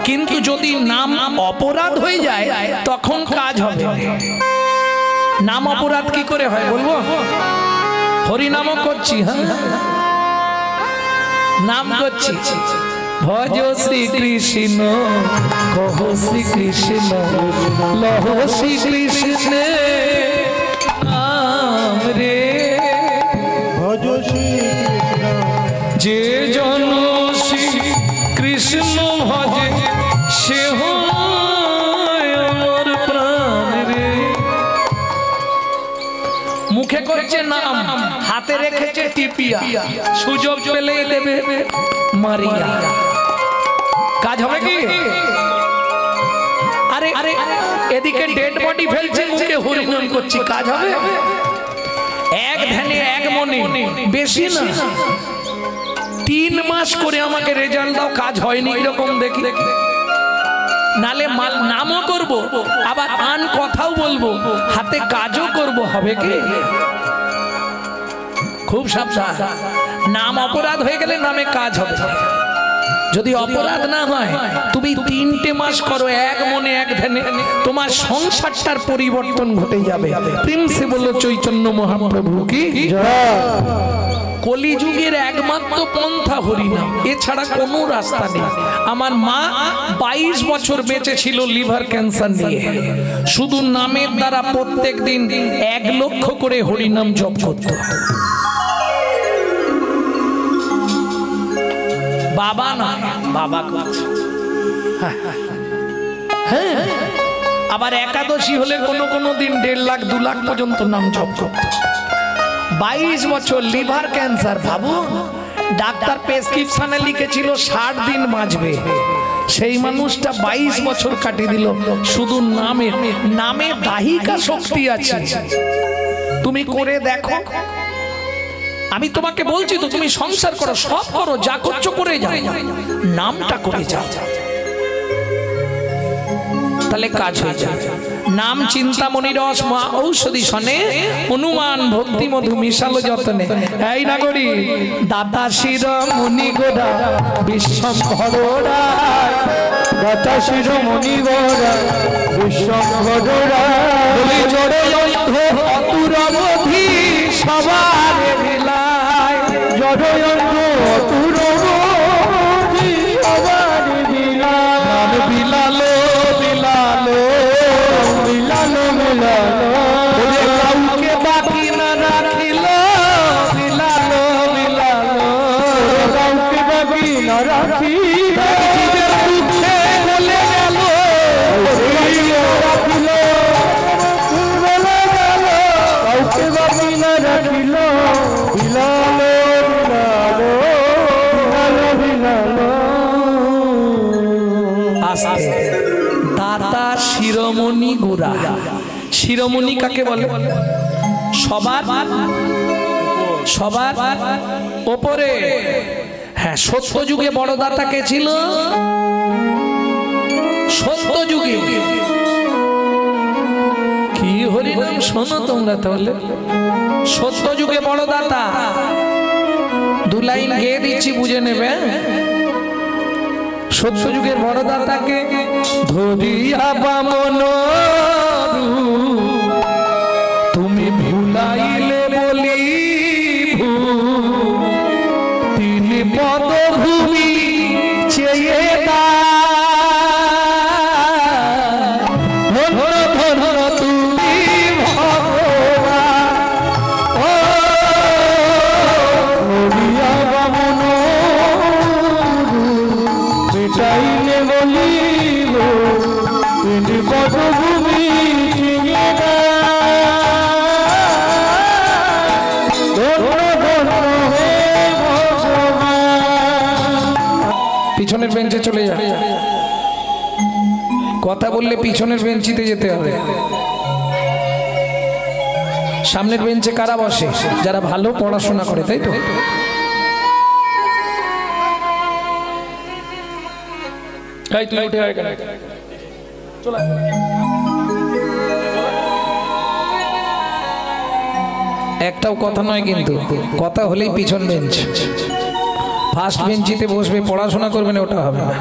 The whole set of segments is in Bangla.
কিন্তু যদি নাম অপরাধ হয়ে যায় তখন কাজ হবে। নাম অপরাধ কি করে হয় বলবো? হরিনামও করছি, হ্যাঁ নাম করছি, ভজ শ্রীকৃষ্ণ কহ শ্রীকৃষ্ণ লহ শ্রীকৃষ্ণ নাম রে, ভজ শ্রীকৃষ্ণ যে জন শ্রীকৃষ্ণ ভজে সে হয় আমার প্রাণ রে। মুখে করছে নাম, হাতে রেখেছে টিপিয়া, সুযোগ পেলে দেবে মারিয়া। কাজ হবে কি? আরে আরে এদিকে ডেড বডি ফেলছে, মুখে হরিনাম করছি, কাজ হবে? এক ধ্যানে এক মনে, বেশি না 3 মাস করে আমাকে রেজাল্ট দাও, কাজ হয়নি এরকম দেখি, নালে নামও করব আবার আন কথাও বলবো, হাতে কাজও করব, হবে কি? খুব সাবধান। নাম অপরাধ হয়ে গেলে নামে কাজ হবে। যদি অপরাধ না হয় তুমি 3টে মাস করো এক মনে এক ধ্যানে, তোমার সংসারটার পরিবর্তন ঘটে যাবে। প্রিন্সে বলল চৈতন্য মহাপ্রভু কি জয়। কলিযুগের একমাত্র পন্থা হরিনাম, এছাড়া কোনো রাস্তা নেই। আমার মা 22 বছর বেঁচে ছিল লিভার ক্যান্সার নিয়ে, শুধু নামের দ্বারা প্রত্যেক দিন 1 লক্ষ করে হরিনাম জপ করত। বাবা না, বাবা করছে। হ্যাঁ, আবার একাদশী হলে কোনো দিন 1.5 লাখ 2 লাখ পর্যন্ত নাম জপ করত। 22 বছর লিভার ক্যান্সার, ভাবো। ডাক্তার প্রেসক্রিপশনে লিখেছিল 60 দিন বাঁচবে, সেই মানুষটা 22 বছর কাটিয়ে দিল। শুধু নামে দাহিকা শক্তি আছে, তুমি করে দেখো। আমি তোমাকে বলছি তো, তুমি সংসার করো, সব করো, যা করছো করে যাও, নামটা করে যাও, তাহলে কাজ হয়ে যায়। নাম চিন্তামণি রস মা ঔষধি সনে, হনুমান ভক্তি মধু মিশালো যতনে। এই নাগরী দাতা শির মুনি গোড়া বিশ্বম্ভরা, দাতা শির মুনি গোড়া বিশ্বম্ভরা, বলি জড়ে অন্ধ অতুর অবধি সবার বিলায়, জড়ে অন্ধ অতুর অবধি সবার বিলায়, বিলালো বিলালো বিলালো বিলালো, কাউকে বাকি না রাখিল, বিলালো বিলালো, কাউকে বাকি না রাখি, জীবের দুঃখে বলে গেল, রাখিল বলে গেল, কাউকে বাকি না রাখিল, বিলালো বিলালো বিলালো বিলালো। আস্তে দাতা শিরোমণি গোরা। শিরোমণি কাকে বলে? সবার সবার ওপরে। হ্যাঁ, সত্য যুগে বড় দাতা কে ছিল? সত্য যুগে কি হরিনাম শোনো তোমরা তাহলে। সত্য যুগে বড় দাতা, 2 লাইন গেয়ে দিচ্ছি, বুঝে নেবে। সত্য যুগের বড় দাতাকে ধরিয়া বামন তুমি ভুলাইলে বলি, তিনি পদভূমি চেয়ে তুমি চাইলে বলিব তিনি পদভূমি চিনে না, পিছনের বেঞ্চে চলে যাবে। কথা বললে পিছনের বেঞ্চিতে যেতে হবে। সামনের বেঞ্চে কারা বসে? যারা ভালো পড়াশোনা করে, তাই তো? তুই উঠে আয়, চল। একটাও কথা নয় কিন্তু, কথা হলেই পিছন বেঞ্চ। ফার্স্ট বেঞ্চিতে বসবে, পড়াশোনা করবে না, ওটা হবে না।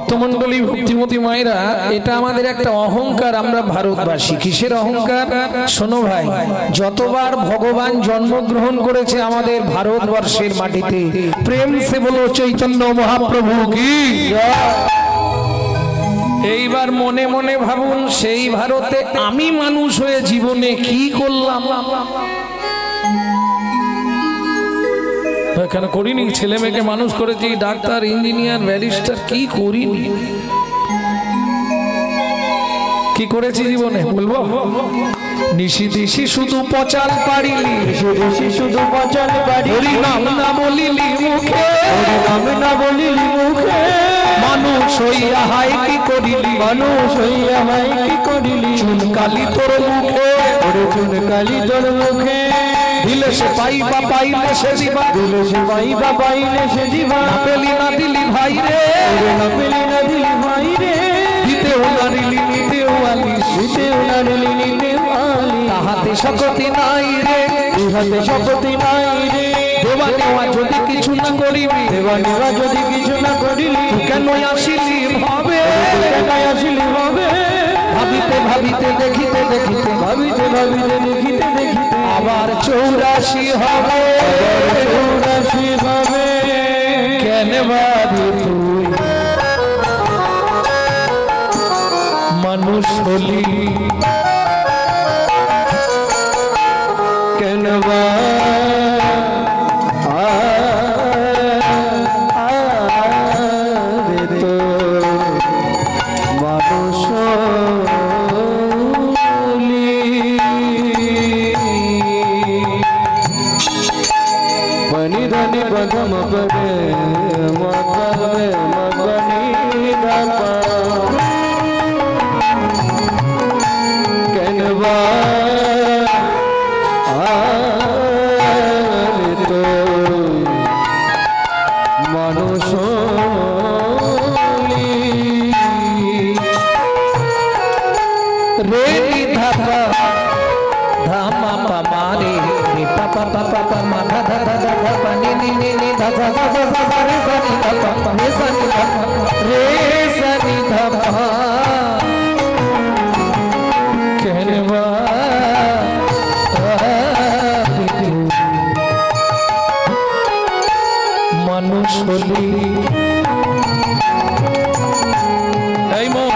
ভক্তমণ্ডলী ভক্তিমতী মায়েরা, এটা আমাদের একটা অহংকার। আমরা ভারতবাসী, কিসের অহংকার? শোনো ভাই, যতবার ভগবান জন্মগ্রহণ করেছে আমাদের ভারতবর্ষের মাটিতে, প্রেম সে বলো চৈতন্য মহাপ্রভু কি। এইবার মনে মনে ভাবুন, সেই ভারতে আমি মানুষ হয়ে জীবনে কি করলাম? এখানে করিনি, ছেলে মেয়েকে মানুষ করেছি, ডাক্তার, ইঞ্জিনিয়ার, ব্যারিস্টার, কি করিনি? কি করেছি জীবনে বলবো? নিশি দিশি শুধু পচাল পারিলি, শুধু পচাল পারি, হরি নাম না বলিলি মুখে, নাম না বলিলি মুখে, মানুষ হইয়া হাই কি করিলি, মানুষ হইয়া হাই কি করিলি, চুন কালি তোর মুখে, ওরে চুন কালি তোর মুখে, দিলে সে পাইবা পাইলে সে দিবা, দিলে সে পাইবা পাইলে সে দিবা, না পেলি না দিলি ভাই রে, না পেলি না দিলি ভাই রে, দিতেও নারিলি নিতেও আলিস, দিতেও নারিলি নিতেও আলি, তাহাতে শক্তি নাই রে, ইহাতে শক্তি নাই রে, দেওয়া নেওয়া যদি কিছু না করিবি, দেওয়া নেওয়া যদি কিছু না করিলি, কেন আসিলি ভাবে, কেন আসিলি হবে, ভাবিতে ভাবিতে দেখিতে দেখিতে, ভাবিতে ভাবিতে দেখিতে দেখিতে, আবার 84 হবে, 84 হবে, কেন ভাবি তুই মানুষ হলি, কেন বা তো মানুষ বনি ধনি পদম পদে মগবে মগনি দাপা কেন বা তো মানুষ রে ধাপা ধামা পামা রে রে পাপা পাপা পামা ধা ধা ধা ধা ধা পা নি নি নি নি ধা ধা ধা ধা ধা ধা রে সা নি ধা পা রে সা নি ধা রে সা নি ধা পা কেনবা মানুষ হলি। এই মন,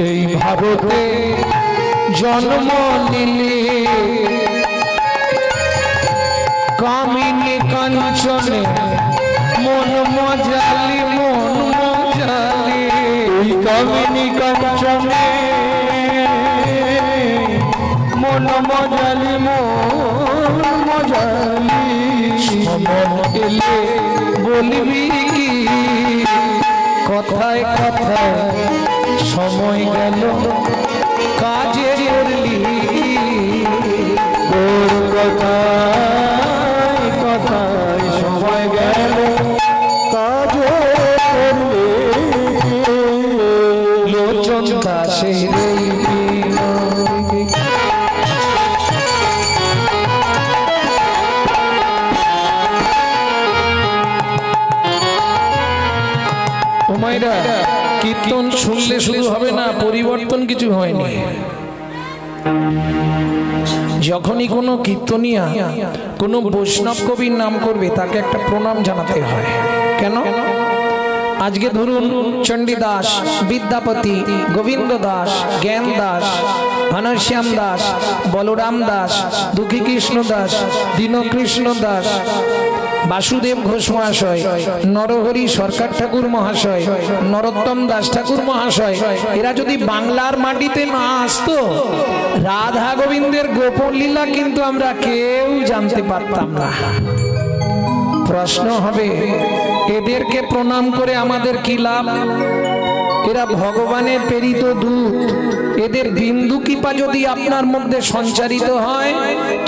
এই ভারতে জন্ম নিলি, কামিনী কাঞ্চনে মন মজালি, মন মজালি, ওই কামিনী কাঞ্চনে মন মজালি, মন মজালি, মন এলে বলবি কি, কথায় কথায় সময় গেল কাজে করলি, তোর কথায় কথায় সময় গেল কাজ করলে, লোচন দাসের এই বিনয়। ও মায়েরা, কীর্তন শুনলে শুধু হবে না, পরিবর্তন কিছু হয়নি। যখনই কোনো কীর্তনিয়া কোনো বৈষ্ণব কবির নাম করবে, তাকে একটা প্রণাম জানাতে হয়। কেন? আজকে ধরুন চণ্ডী দাস, বিদ্যাপতি, গোবিন্দ দাস, জ্ঞান দাস, ঘনশ্যাম দাস, বলরাম দাস, দুঃখী কৃষ্ণ দাস, দীনকৃষ্ণ দাস, বাসুদেব ঘোষ মহাশয়, নরহরি সরকার ঠাকুর মহাশয়, নরোত্তম দাস ঠাকুর মহাশয়, এরা যদি বাংলার মাটিতে না আসতো, রাধা গোবিন্দের গোপন লীলা কিন্তু আমরা কেউ জানতে পারতাম না। প্রশ্ন হবে, এদেরকে প্রণাম করে আমাদের কি লাভ? এরা ভগবানের প্রেরিত দূত, এদের বিন্দু কৃপা যদি আপনার মধ্যে সঞ্চারিত হয়,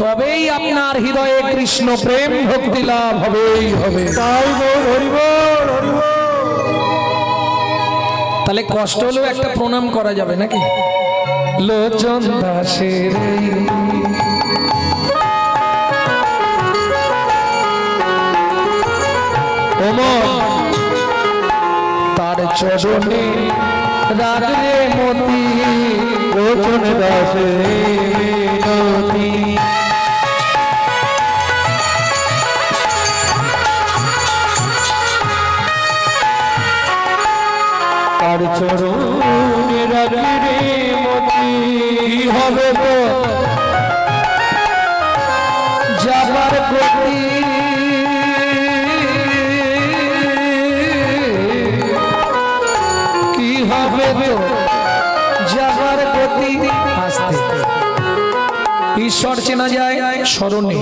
তবেই আপনার হৃদয়ে কৃষ্ণ প্রেম ভক্তি লাভ হবেই হবে। তাই বল হরি বল হরি বল। তাহলে কষ্ট হলেও একটা প্রণাম করা যাবে নাকি? লোচন দাসের চরণে রাগরে মতি রোচন দাসে মিনতি তার চরণে রাগরে মতি কি হবে তো যাবার গতি কি হবে তো যাবার গতি আসতে ঈশ্বর চেনা যায় স্মরণে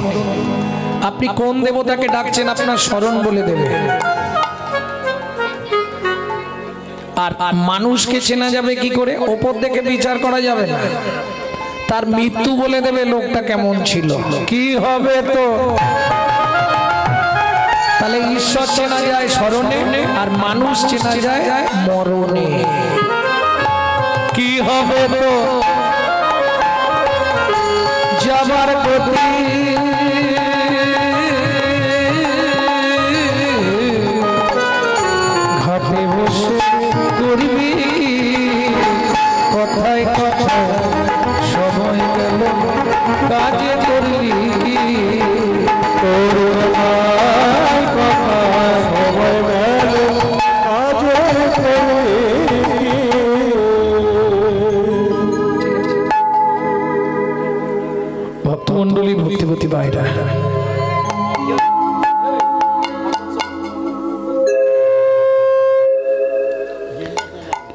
আপনি কোন দেবতাকে ডাকছেন আপনার স্মরণ বলে দেবে আর মানুষকে চেনা যাবে কি করে ওপর থেকে বিচার করা যাবে না তার মৃত্যু বলে দেবে লোকটা কেমন ছিল কি হবে তো তাহলে ঈশ্বর চেনা যায় স্মরণে আর মানুষ চেনা যায় মরণে কি হবে তো যাবার গতি ঘাটে বসে করবি কথায় কথায় সময় গেল কাজে করলি করুণায় কথা সময় গেল কাজে করলি ভক্তমন্ডলী ভক্তিপতি বাইরা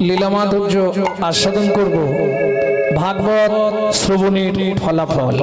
লীলা মাধুর্য আস্বাদন করব ভাগবত শ্রবণের ফলাফল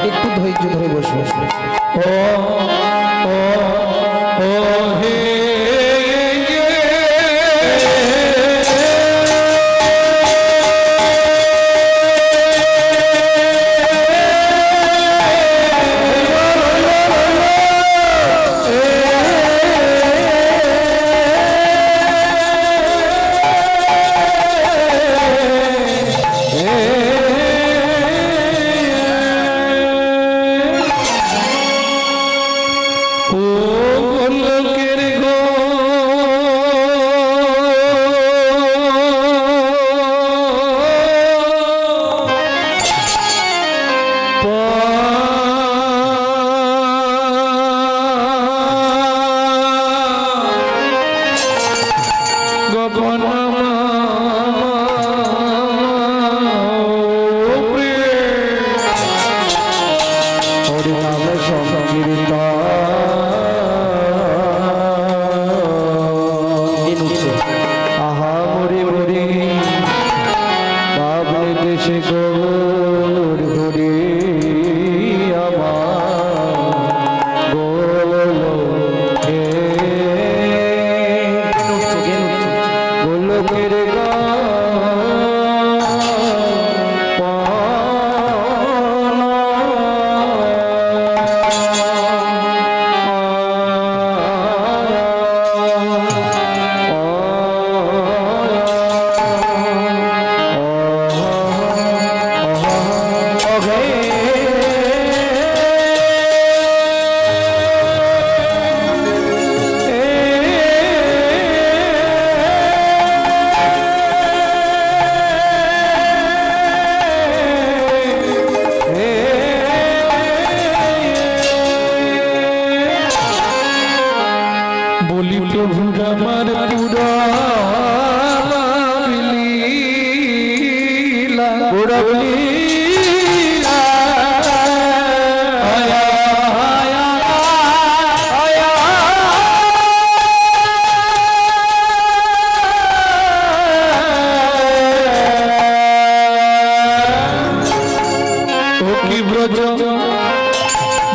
একটু ধৈর্য ধরে বসবে ও হে আহা মরে মরে বাবলে দেশে গো গোলকের বলি প্রভু আমার পুরা কি ব্রজ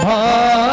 ভাবে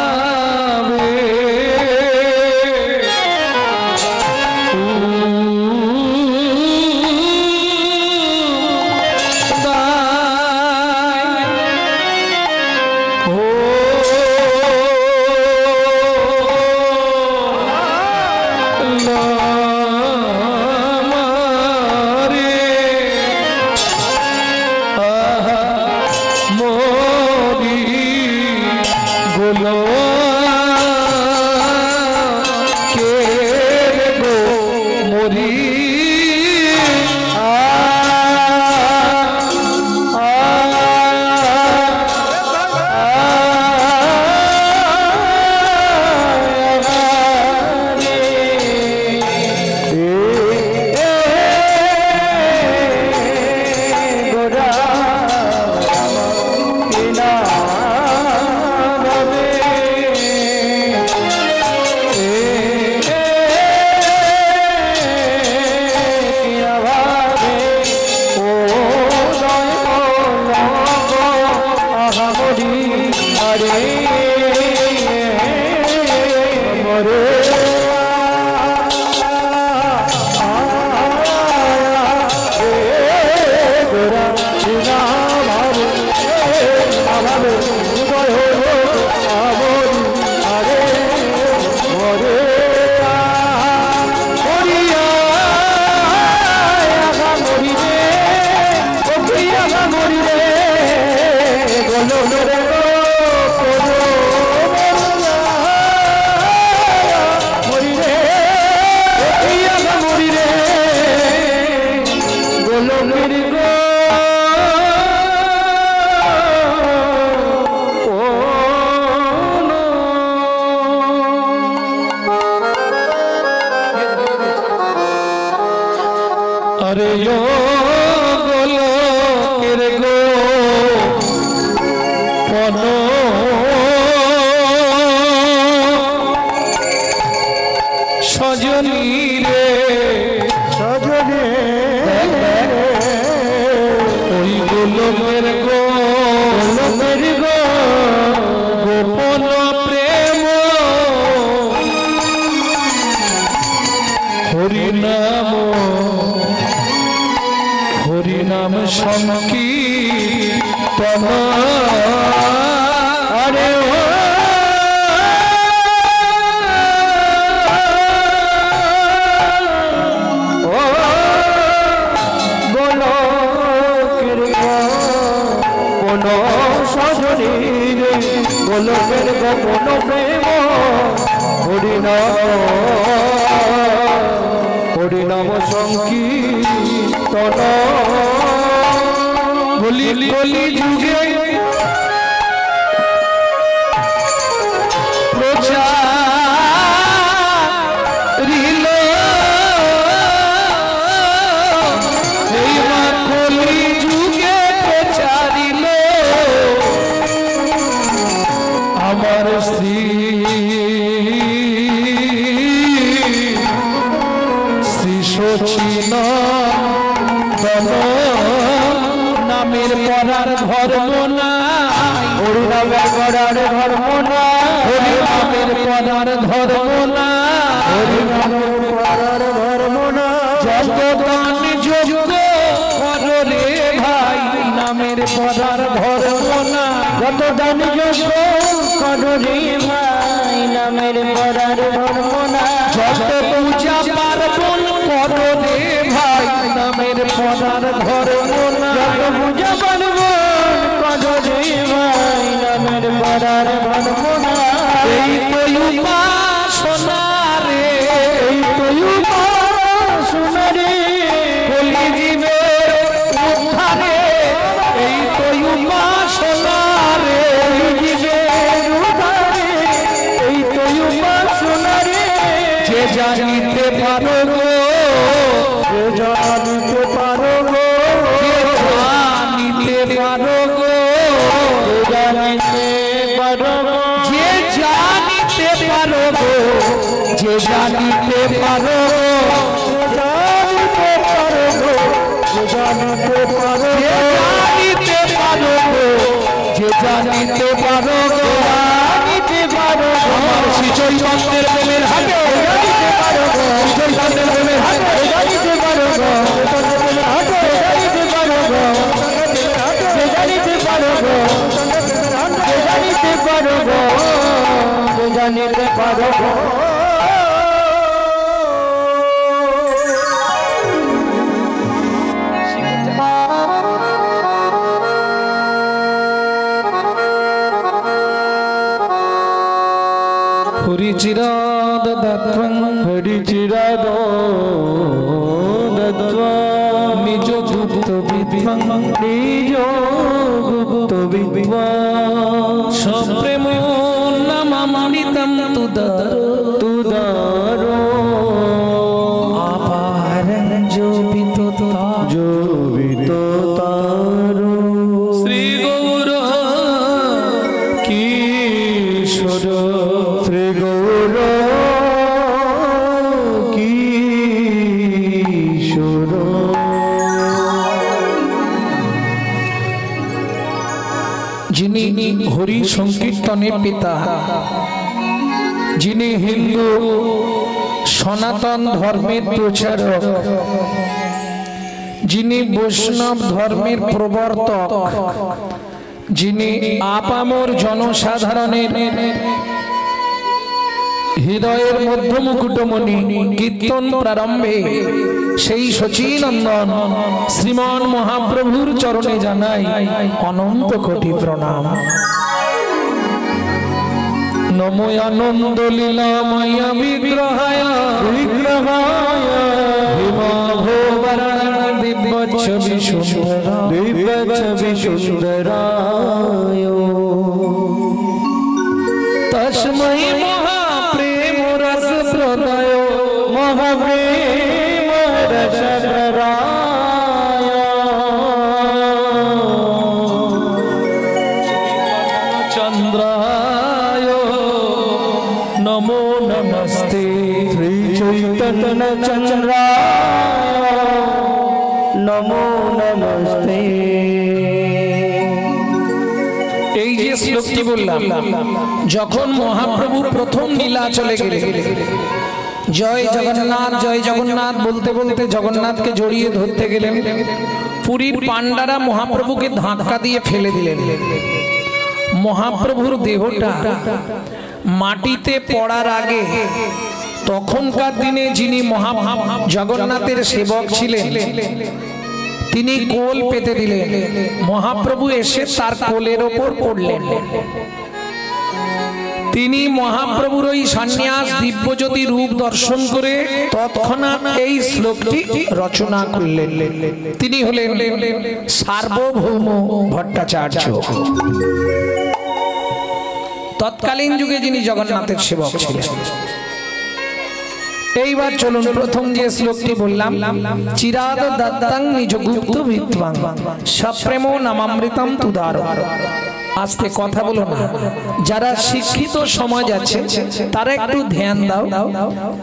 अरे यो गोलोकेर गो पनो सजनी रे सजनी ओई गोलोकेर गो गोपन प्रेम हरि नाम हरिनाम संकीर्तन अरे ओ गोलोकेर गोपन सजनी रे गोलोकेर गोपन प्रेम हरिनाम संकीर्तन गली गली जुगे प्रचारिल गली जुगे प्रचारिल আমার শ্রী সচিন নামের পড়ার ধর্ম নাই হরি নামের পড়ার ধর্ম নাই হরি নামের পড়ার ধর্ম নাই হরি নামের পড়ার ধর্ম নাই যত দান রে ভাই নামের পরার ধর্ম না যত দান যজ্ঞ করো রে ভাই নামের পরার ধর্ম না যত পূজা পার্বণ করো রে ভাই নামের পরার ধর্ম না যত পূজা পার্বণ করো রে ভাই নামের পরার ধর্ম না এই তো উপাসনা রে এই তো উপাসনা রে কলি জীবের উদ্ধারে এই তো উপাসনা রে জীবের উদ্ধারে এই তো উপাসনা রে যে জানিতে পারো গো যে জানিতে পারো গো যে জানিতে পারো গো যে জানিতে পারো গো যে জানিতে পারো গো যে জানিতে পারো জানিতে পারো গো যে জানিতে পারো যে জানিতে পারো গো যে জানিতে পারো গো জানিতে পারো গো আমার শ্রী চৈতন্যের প্রেমের হাতে জানিতে পারো গো শ্রী চৈতন্যের প্রেমের হাতে জানিতে পারো গো জানিতে পারো গো জানিতে পারো গো জানিতে পারো গো জানিতে পারো গো হরিচিরাদ দত্তং হরিচিরাদ দত্ত্বা নিজ গুপ্ত বিদ্বং নিজ গুপ্ত বিদ্বা সপ্রেম নামামৃতম তুদার তুদারো আপারং জোবিত জোবিত তারো শ্রী গৌর কিশোর শ্রী গৌর কিশোর যিনি হরি সংকীর্তনের পিতা, যিনি হিন্দু সনাতন ধর্মের প্রচারক, যিনি বৈষ্ণব ধর্মের প্রবর্তক, যিনি আপামর জনসাধারণের হৃদয়ের মধ্য মুকুটমণি, কীর্তন প্রারম্ভে সেই শচীনন্দন শ্রীমন মহাপ্রভুর চরণে জানাই অনন্ত কোটি প্রণাম। নমো আনন্দ লীলাময় বিগ্রহায় বিগ্রহায় হিমভোবরণ দিব্য ছবি সুন্দর দিব্য ছবি সুন্দরায় তস্मै মহাপ্রেম রস প্রদায় মহাপ্রেম রস প্রদায় চন্দ্রায় নমো নমস্তে। শ্রী চৈতন্য চন্দ্রায় নমো নমস্তে। এই যে শ্লোকটি বললাম, যখন মহাপ্রভু প্রথম নীলাচলে গেলেন, জয় জগন্নাথ জয় জগন্নাথ বলতে বলতে জগন্নাথকে জড়িয়ে ধরতে গেলেন, পুরীর পান্ডারা মহাপ্রভুকে ধাক্কা দিয়ে ফেলে দিলেন। মহাপ্রভুর দেহটা মাটিতে পড়ার আগে তখনকার দিনে যিনি জগন্নাথের সেবক ছিলেন তিনি কোল পেতে দিলেন। মহাপ্রভু এসে তার কোলের ওপর পড়লেন। তিনি মহাপ্রভুর ওই সন্ন্যাস দিব্যজ্যোতি রূপ দর্শন করে তৎক্ষণাৎ এই শ্লোকটি রচনা করলেন। তিনি হলেন সার্বভৌম ভট্টাচার্য। তৎকালীন যুগে যিনি জগন্নাথের সেবক ছিলেন। এইবার চলুন প্রথম যে শ্লোকটি বললাম, চিরাদ দত্তং নিজ গুপ্ত বিদ্বাং সপ্রেম নামামৃতম তুদার। আস্তে কথা বলো না, যারা শিক্ষিত সমাজ আছে তারা একটু ধ্যান দাও।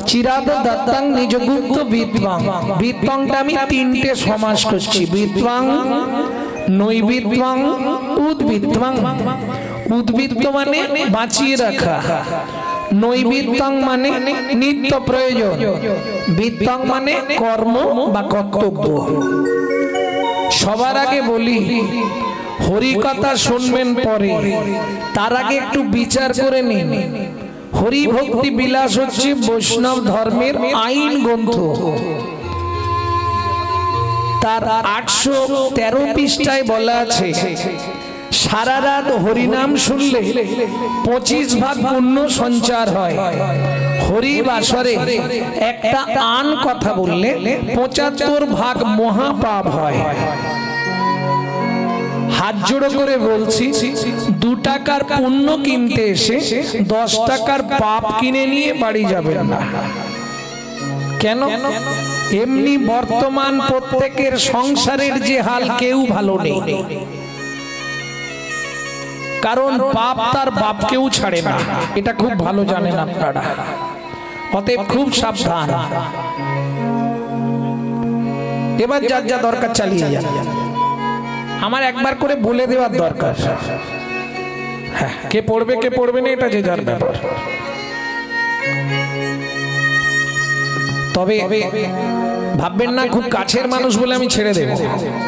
চিরাদ দত্তং নিজ গুপ্ত বিদ্বাং, বিদ্বাংটা আমি তিনটে সমাস করছি, বিদ্বাং, নৈবিদ্বাং, উদ্বিদ্বাং। উদ্বৃত্ত মানে বাঁচিয়ে রাখা, নৈবিত্তাং মানে নিত্য প্রয়োজন, বিত্তাং মানে কর্ম বা কর্তব্য। সবার আগে বলি হরি কথা শুনবেন পরে, তার আগে একটু বিচার করে নিন। হরি ভক্তি বিলাস হচ্ছে বৈষ্ণব ধর্মের আইন গ্রন্থ। তার 813 পৃষ্ঠায় বলা আছে সারা রাত হরিনাম শুনলে 25 ভাগ পুণ্য সঞ্চার হয়। হরি বাসরে একটা আন কথা বললে 75 ভাগ মহাপাপ হয়। হাত জোড়ো করে বলছি, 2 টাকার পুণ্য কিনতে এসে 10 টাকার পাপ কিনে নিয়ে বাড়ি যাবেন না। কেন? এমনি বর্তমান প্রত্যেকের সংসারের যে হাল, কেউ ভালো নেই। কারণ বাপ তার বাপকেও ছাড়ে না, এটা খুব ভালো জানেন আপনারা। অতএব খুব সাবধান। এবার যার যা দরকার চালিয়ে যান। আমার একবার করে বলে দেওয়ার দরকার, হ্যাঁ, কে পড়বে কে পড়বে না এটা যে যার ব্যাপার। তবে ভাববেন না খুব কাছের মানুষ বলে আমি ছেড়ে দেব।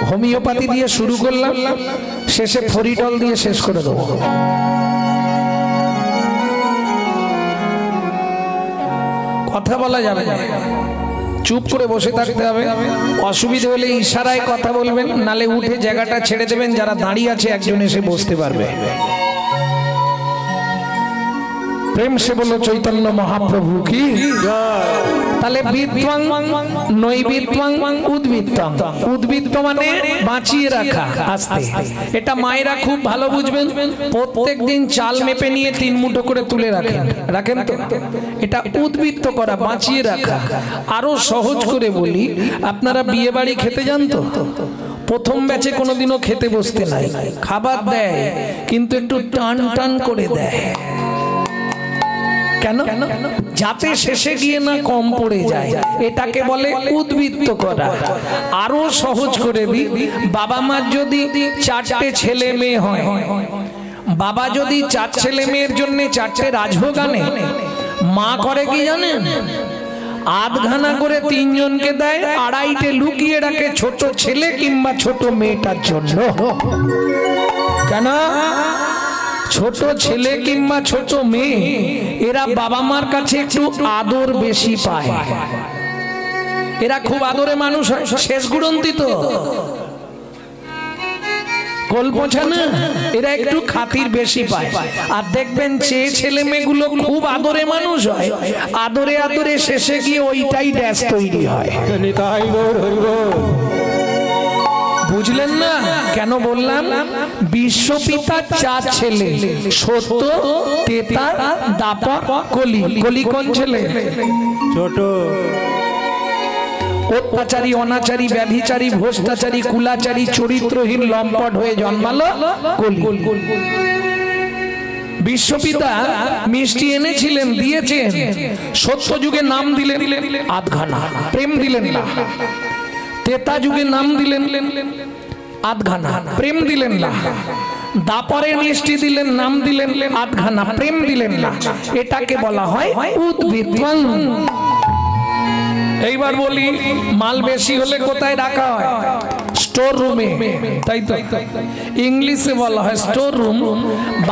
হোমিওপ্যাথি দিয়ে শুরু করলাম, শেষে ফরিডল দিয়ে শেষ করে দেবো। কথা বলা যাবে না, চুপ করে বসে থাকতে হবে। অসুবিধা হলে ইশারায় কথা বলবেন, নালে উঠে জায়গাটা ছেড়ে দেবেন। যারা দাঁড়িয়ে আছে একজন এসে বসতে পারবে। প্রেম সে বলো চৈতন্য মহাপ্রভু কি। তাহলে বিদ্বাং নৈবিদ্বাং উদ্বৃত্তং। উদ্বৃত্ত মানে বাঁচিয়ে রাখা। আস্তে, এটা মায়েরা খুব ভালো বুঝবেন। প্রত্যেকদিন চাল মেপে নিয়ে 3 মুঠো করে তুলে রাখেন, রাখেন তো। এটা উদ্বৃত্ত করা, বাঁচিয়ে রাখা। আরো সহজ করে বলি, আপনারা বিয়ে বাড়ি খেতে যান তো, প্রথম ব্যাচে কোনোদিনও খেতে বসতে নাই। খাবার দেয় কিন্তু একটু টান টান করে দেয়। কেন? যাতে শেষে গিয়ে না কম পড়ে যায়। এটাকে বলে উদ্বৃত্ত করা। আরো সহজ করে দিই, বাবা মার যদি 4টে ছেলে মেয়ে হয়, বাবা যদি 4 ছেলে মেয়ের জন্য 4টে রাজভোগ আনে, মা করে কি জানেন? আধখানা করে 3 জনকে দেয়, 2.5টে লুকিয়ে রাখে ছোট ছেলে কিংবা ছোট মেয়েটার জন্য। কেন? ছোট ছেলে কিংবা ছোট মেয়ে এরা বাবা মার কাছে একটু আদর বেশি পায়। এরা খুব আদরে মানুষ হয়, শেষ গুড়ন্তি তো কল্পছা না, এরা একটু খাতির বেশি পায়। আর দেখবেন যে ছেলে মেয়েগুলো খুব আদরে মানুষ হয়, আদরে আদরে শেষে গিয়ে ওইটাই ড্যাশ তৈরি হয়। বুঝলেন না কেন বললাম? বিশ্বপিতার 4 ছেলে, সত্য, তেতা, দাপর, কলি। কলি কোন ছেলে? ছোট। অত্যাচারী, অনাচারী, ব্যভিচারী, ভ্রষ্টাচারী, কুলাচারী, চরিত্রহীন, লম্পট হয়ে জন্মালো কলি। বিশ্বপিতা মিষ্টি এনেছিলেন, দিয়েছেন। সত্য যুগে নাম দিলেন আধখানা, প্রেম দিলেন না। তেতা যুগে নাম দিলেন আধখানা, প্রেম দিলেন না। দাপরে মিষ্টি দিলেন, নাম দিলেন আধখানা, প্রেম দিলেন না। এটাকে বলা হয় উদ্বৃত্তং। এইবার বলি, মাল বেশি হলে কোথায় রাখা হয়? স্টোর রুমে, তাই তো? ইংলিশে বলা হয় স্টোর রুম,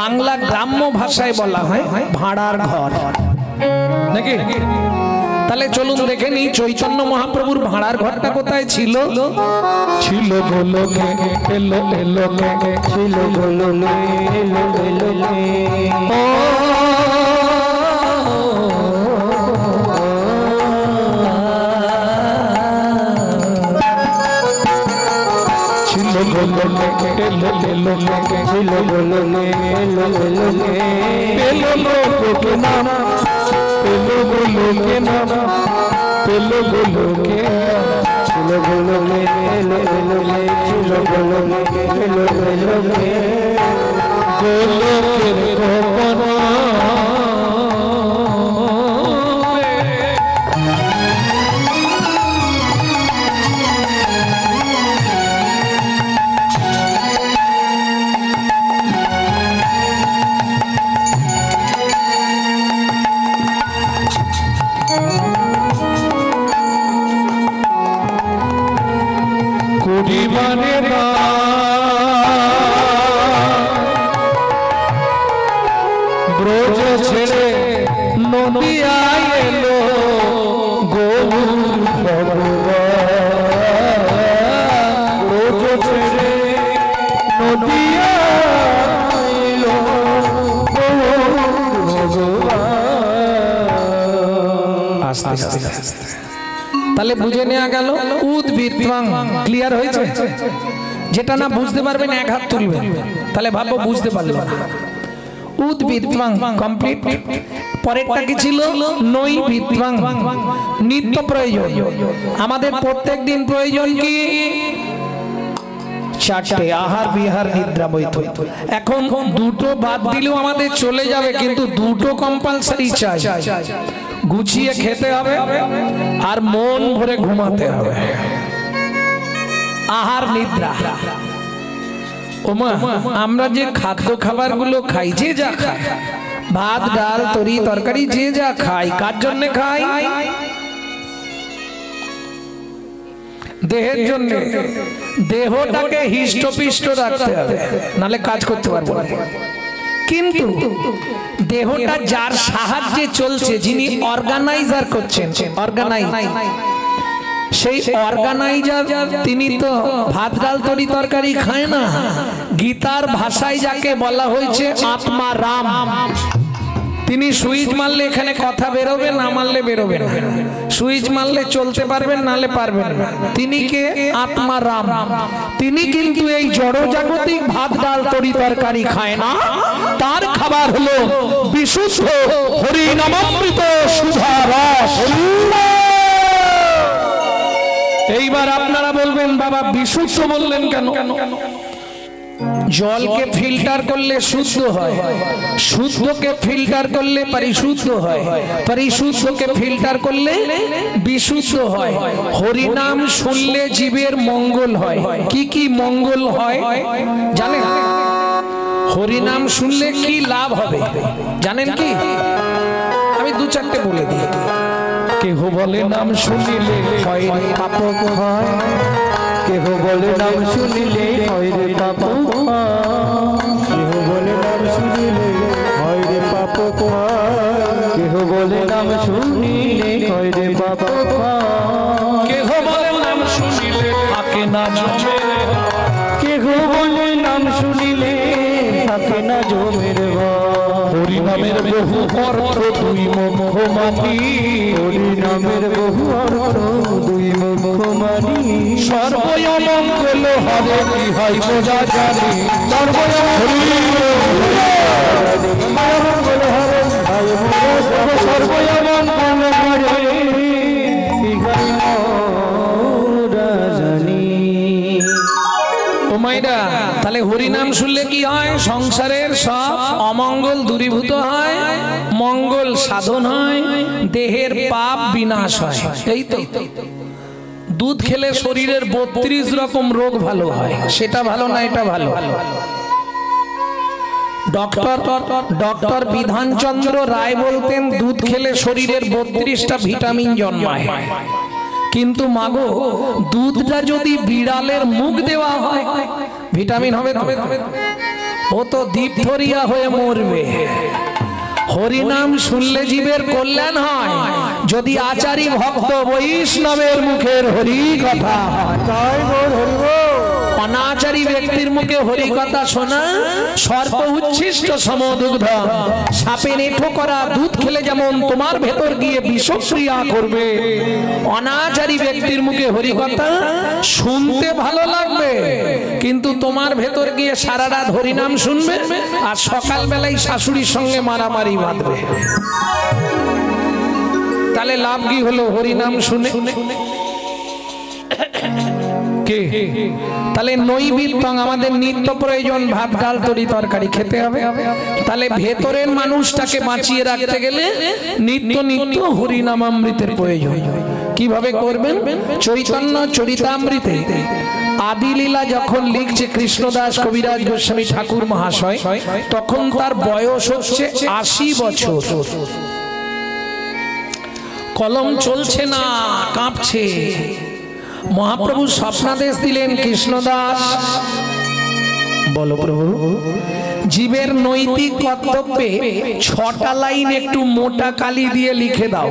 বাংলা গ্রাম্য ভাষায় বলা হয় ভাড়ার ঘর, নাকি? তাহলে চলুন দেখে নি চৈতন্য মহাপ্রভুর ভাড়ার ঘরটা কোথায় ছিল? ছিল গোলকে, এলো এলো ছিল গোলকে, এলো এলো ও ছিল গোলকে, এলো এলো ছিল গোলকে, এলো এলো এলো লোকে নাম, পেলো গোলকে নাম, পেলো গোলকে, ছিল গোলকে, এলো এলো ছিল গোলকে, এলো এলো গোলকের গোপন পুরী মানে না ব্রজ ছেড়ে নদিয়ায় এলো গৌর ভগবান ব্রজ ছেড়ে নদিয়ায় এলো গৌর ভগবান। আস্তে আস্তে আস্তে তাহলে বুঝে নেওয়া গেল উদ্ভিদ ক্লিয়ার হয়েছে। যেটা না বুঝতে পারবেন এক হাত তুলবেন, তাহলে ভাববো বুঝতে পারলো না। উদ্ভিদ কমপ্লিট। পরেরটা কি ছিল? নৈবিদ নিত্য প্রয়োজন। আমাদের প্রত্যেক দিন প্রয়োজন কি? চারটে, আহার বিহার নিদ্রা বৈঠক। এখন দুটো বাদ দিলেও আমাদের চলে যাবে, কিন্তু দুটো কম্পালসারি চাই। গুছিয়ে খেতে হবে আর মন ভরে ঘুমাতে হবে। আহার নিদ্রা। ওমা, আমরা যে খাদ্য খাবার গুলো খাই, যে যা খাই, ভাত ডাল তরি তরকারি যে যা খাই, কার জন্য খাই? দেহের জন্য। দেহটাকে হিষ্টপিষ্ট রাখতে হবে, নালে কাজ করতে পারবো না। কিন্তু দেহটা যার সাহায্যে চলছে, যিনি অর্গানাইজার করছেন, সেই অর্গানাইজার তিনি তো ভাত ডাল তরি তরকারি খায় না। গীতার ভাষায় যাকে বলা হয়েছে আত্মা রাম, তিনি সুইচ মারলে এখানে কথা বেরোবে, না মারলে বেরোবে না। সুইচ মারলে চলতে পারবেন, নালে পারবেন না। তিনি কে? আত্মা রাম। তিনি কিন্তু এই জড় জাগতিক ভাত ডাল তরি তরকারি খায় না। তার খাবার হলো বিশুদ্ধ হরি নামামৃত সুধা রস। এইবার আপনারা বলবেন, বাবা বিশুদ্ধ বললেন কেন? জলকে ফিল্টার করলে শুদ্ধ হয়, শুদ্ধকে ফিল্টার করলে পরিশুদ্ধ হয়, পরিশুদ্ধকে ফিল্টার করলে বিশুদ্ধ হয়। হরিনাম শুনলে জীবের মঙ্গল হয়। কি কি মঙ্গল হয় জানেন? হরিনাম শুনলে কি লাভ হবে জানেন কি? আমি দু চারটে বলে দিই। কেহ বলে নাম শুনিলে হয় রে পাপ ক্ষয়, কেহ বলে নাম শুনিলে হয় রে পাপ ক্ষয়, কেহ বলে নাম শুনিলে হয় রে পাপ ক্ষয়, কেহ বলে নাম শুনিলে হয় রে পাপ ক্ষয়, কেহ বলে নাম শুনিলে থাকে না জমের, কেহ বলে নাম শুনিলে থাকে না জমের ভয়। হরিনামের বহু অর্থ দুই মুখ মানি, হরিনামের বহু অর্থ দুই মুখ মানি, সর্বমঙ্গল হরে কি হয় বোঝা জানি, সর্বমঙ্গল হরে সর্বমঙ্গল হরে কি হয় মোরা জানি। ও মাইরা, তাহলে হরিনাম শুনলে কি হয়? সংসারের সব অমঙ্গল দূরীভূত হয়, মঙ্গল সাধন হয়, দেহের পাপ বিনাশ হয়। এই তো দুধ খেলে শরীরের 32 রকম রোগ ভালো হয়। সেটা ভালো না এটা ভালো? ডক্টর বিধানচন্দ্র রায় বলতেন দুধ খেলে শরীরের 32টা ভিটামিন জন্মায়। কিন্তু মাগো, দুধটা যদি বিড়ালের মুখ দেওয়া হয় ভিটামিন হবে তো? ও তো ডিপথোরিয়া হয়ে মরবে। হরিনাম শুনলে জীবের কল্যাণ হয়। যদি আচারী ভক্ত বৈষ্ণবের মুখের হরি কথা, অনাচারী ব্যক্তির মুখে হরি কথা শোনা সর্প উচ্ছিষ্ট সমদুগ্ধ। সাপে নেঠো করা দুধ খেলে যেমন তোমার ভেতর গিয়ে বিষক্রিয়া করবে, অনাচারী ব্যক্তির মুখে হরি কথা শুনতে ভালো লাগবে, কিন্তু তোমার ভেতর গিয়ে সারা রাত হরিনাম শুনবে আর সকালবেলায় শাশুড়ির সঙ্গে মারামারি বাঁধবে। তাহলে লাভ কি হলো হরিনাম শুনে? কে? তাহলে নৈবেদ্য আমাদের নিত্য প্রয়োজন, ভাত ডাল তরি তরকারি খেতে হবে। তাহলে ভেতরের মানুষটাকে বাঁচিয়ে রাখতে গেলে নিত্য নিত্য হরিনামামৃতের প্রয়োজন। কিভাবে করবেন? চৈতন্য চরিতামৃতে আদিলীলা যখন লিখছে কৃষ্ণদাস কবিরাজ গোস্বামী ঠাকুর মহাশয়, তখন তার বয়স হচ্ছে 80 বছর। কলম চলছে না, কাঁপছে। মহাপ্রভু স্বপ্নাদেশ দিলেন কৃষ্ণদাস বলো প্রভু জীবের নৈতিক কর্তব্যে 6টা লাইন একটু মোটা কালি দিয়ে লিখে দাও।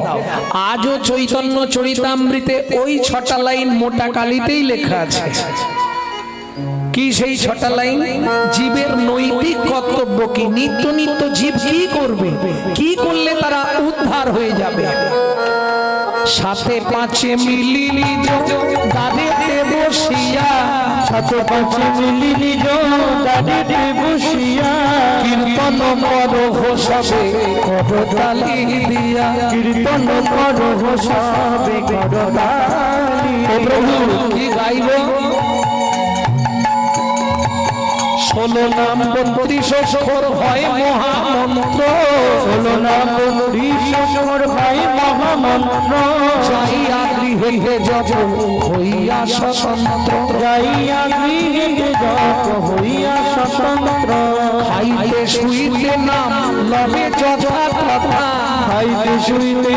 আজও চৈতন্য চরিতামৃতে ওই 6টা লাইন মোটা কালিতেই লেখা আছে। কি সেই 6টা লাইন? জীবের নৈতিক কর্তব্য কি, নিত্য নিত্য জীব কি করবে, কি করলে তারা উদ্ধার হয়ে যাবে। 7-5 মিলি নিজ দাঁড়িতে বসিয়া, 7-5 মিলি নিজ দাঁড়িতে বসিয়া, কীর্তন করো সবে করতালি দিয়া, কীর্তন করো সবে করতালি। প্রভু কি গাইব? 16 নাম 32 অক্ষর হয় মহামন্ত্র, 16 নাম 32 অক্ষর হয় মহামন্ত্র। যাইয়া গৃহে জপ হইয়া স্বতন্ত্র, যাইয়া গৃহে জপ হইয়া স্বতন্ত্র। খাইতে শুইতে নাম লবে যথা তথা, খাইতে শুইতে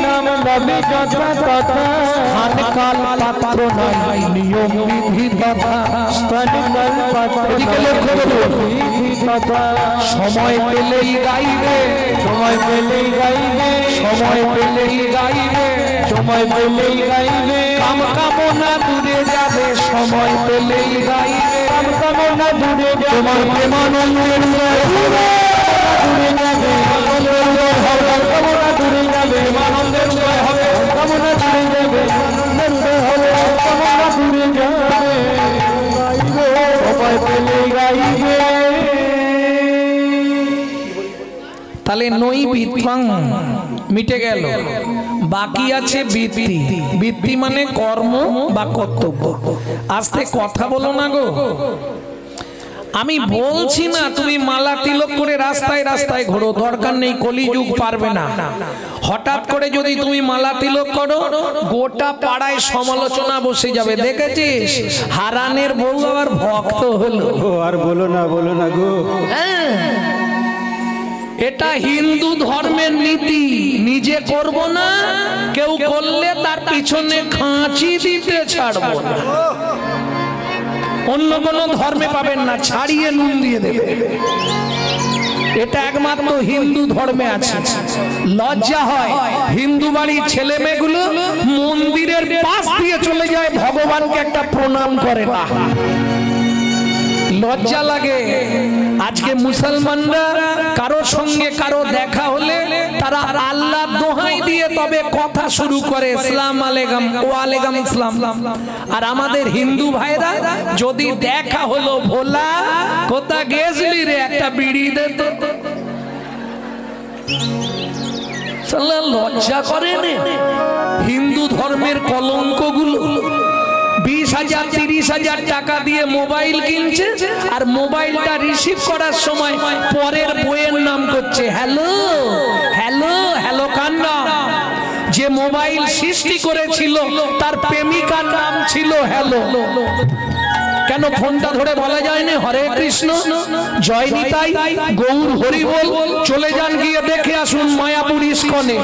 নাম লবে যথা তথা। স্থান কাল পাত্র নাই নিয়ম বিধি তথা, স্থান কাল পাত্র এদিকে লক্ষ্য করুন। বিধি তথা। সময় পেলেই গাইবে, সময় পেলেই গাইবে, সময় পেলেই গাইবে, সময় পেলেই গাইবে। কাম কামনা দূরে যাবে, সময় পেলেই গাইবে। কাম কামনা দূরে যাবে, তোমার প্রেমানন্দের জয় হবে, দূরে যাবে, কাম কামনা দূরে যাবে, প্রেমানন্দের জয় হবে, কামনা দূরে যাবে, আনন্দ হবে, কামনা দূরে যাবে। সময় পেলেই গাইবে। তাহলে নৈবিত্তং মিটে গেল, বাকি আছে বৃত্তি। বৃত্তি মানে কর্ম বা কর্তব্য। আস্তে কথা বলো না গো। আমি বলছি না তুমি মালা তিলক করে রাস্তায় রাস্তায় ঘোরো, দরকার নেই, কলিযুগ পারবে না। হঠাৎ করে যদি তুমি মালা তিলক করো, গোটা পাড়ায় সমালোচনা বসে যাবে। দেখেছিস হারানের বউ আবার ভক্ত হলো। আর বলো না গো। এটা হিন্দু ধর্মের নীতি, নিজে করব না, কেউ করলে তার পিছনে খাঁচি দিতে ছাড়বো না। অন্য কোন ধর্মে পাবেন না, ছাড়িয়ে নুন দিয়ে দেবে। এটা একমাত্র হিন্দু ধর্মে আছে। লজ্জা হয় হিন্দু বাড়ির ছেলে মেয়েগুলো মন্দিরের পাশ দিয়ে চলে যায়, ভগবানকে একটা প্রণাম করে না, লজ্জা লাগে। আজকে মুসলমানরা কারো সঙ্গে কারো দেখা হলে তারা আল্লাহ দোহাই দিয়ে তবে কথা শুরু করে, আসসালাম আলাইকুম, ওয়ালাইকুম আসসালাম। আর আমাদের হিন্দু ভাইরা যদি দেখা হলো, ভোলা কোথা গেছলি রে, একটা বিড়ি দে তো। লজ্জা করে না হিন্দু ধর্মের কলঙ্কগুলো। 20,000 30,000 টাকা দিয়ে মোবাইল কিনছে, আর মোবাইলটা রিসিভ করার সময় পরের বইয়ের নাম করছে হ্যালো হ্যালো হ্যালো। কার নাম? যে মোবাইল সৃষ্টি করেছিল তার প্রেমিকার নাম ছিল হ্যালো। কেন ফোনটা ধরে বলা যায় না হরে কৃষ্ণ জয় নিতাই গৌর হরি বল? চলে যান, গিয়ে দেখে আসুন মায়াপুর ইস্কনে।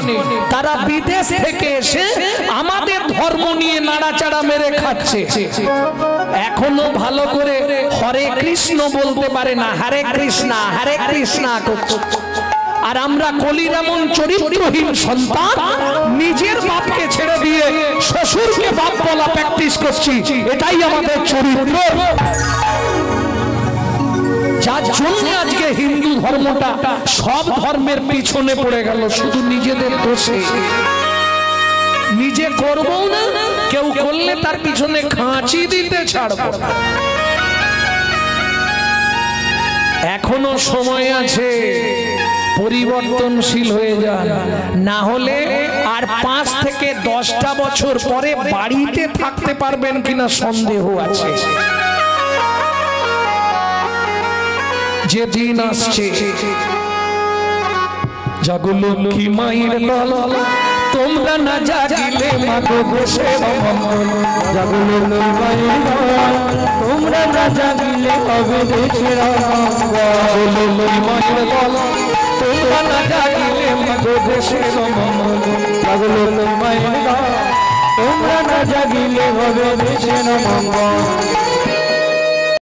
তারা বিদেশ থেকে এসে আমাদের ধর্ম নিয়ে নাড়াচাড়া মেরে খাচ্ছে। এখনো ভালো করে হরে কৃষ্ণ বলতে পারে না, হরে কৃষ্ণা করছে। আর আমরা কলির এমন চরিত্রহীন সন্তান, নিজের বাপকে ছেড়ে দিয়ে শ্বশুরকে বাপ বলা প্র্যাকটিস করছি। এটাই আমাদের চরিত্র, যার জন্য আজকে হিন্দু ধর্মটা সব ধর্মের পিছনে পড়ে গেল, শুধু নিজেদের দোষে। নিজে করবো না, কেউ করলে তার পিছনে খাঁচি দিতে ছাড়বো না। এখনো সময় আছে, পরিবর্তনশীল হয়ে যান, না হলে আর 5 থেকে 10টা বছর পরে বাড়িতে থাকতে পারবেন কিনা সন্দেহ আছে। যে দিন আসছে জাগলক্ষ্মী মায়ের দল, তোমরা না জাগিলে মাগো দেশের মঙ্গল। জাগলক্ষ্মী মায়ের দল, তোমরা না জাগিলে হবে দেশের মঙ্গল। জাগলক্ষ্মী মায়ের দল, তোমরা না জাগিলে মাগো দেশের মঙ্গল। জাগলক্ষ্মী মায়ের দল, তোমরা না জাগিলে হবে দেশের মঙ্গল